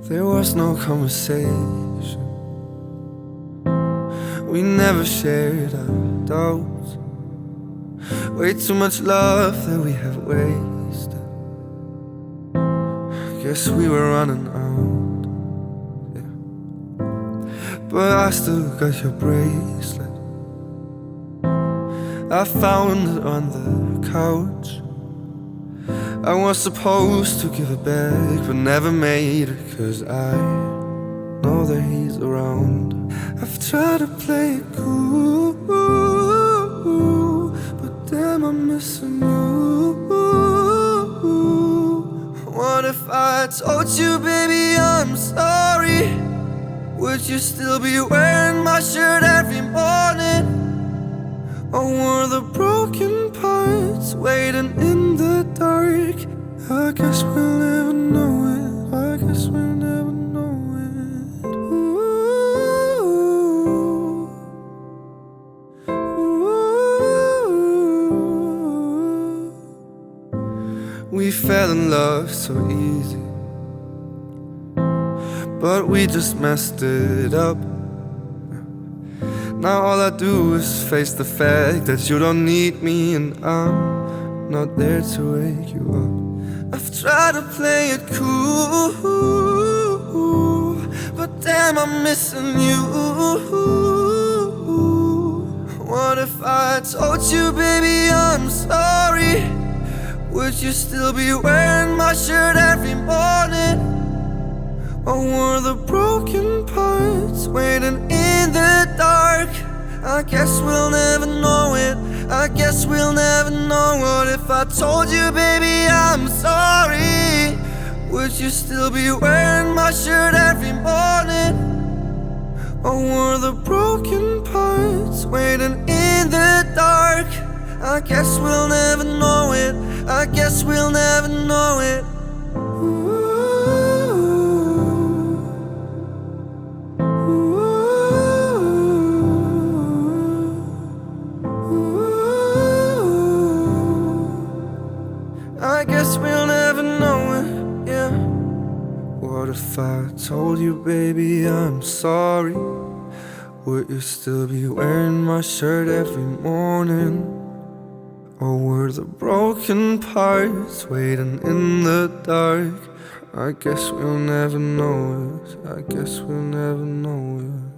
there was no conversation. We never shared our doubts. Way too much love that we have wasted. Guess we were running out, yeah. But I still got your bracelet. I found it on the couch. I was supposed to give it back, but never made it, 'cause I know that he's around. I've tried to play it cool, but damn, I'm missing you. What if I told you, baby, I'm sorry? Would you still be wearing my shirt every morning? Or were the broken parts waiting in the dark? I guess we'll never know it. I guess we'll never know it. We fell in love so easy, but we just messed it up. Now all I do is face the fact that you don't need me, and I'm not there to wake you up. I've tried to play it cool, but damn, I'm missing you. What if I told you, baby, I'm sorry? Would you still be wearing my shirt every morning? Or were the broken parts waiting in the dark? I guess we'll never know it. I guess we'll never know. What if I told you, baby, I'm sorry? Would you still be wearing my shirt every morning? Or were the broken parts waiting in the dark? I guess we'll never know it. I guess we'll never know it. I guess we'll never know it, yeah. What if I told you, baby, I'm sorry? Would you still be wearing my shirt every morning? Or were the broken parts waiting in the dark? I guess we'll never know it. I guess we'll never know it.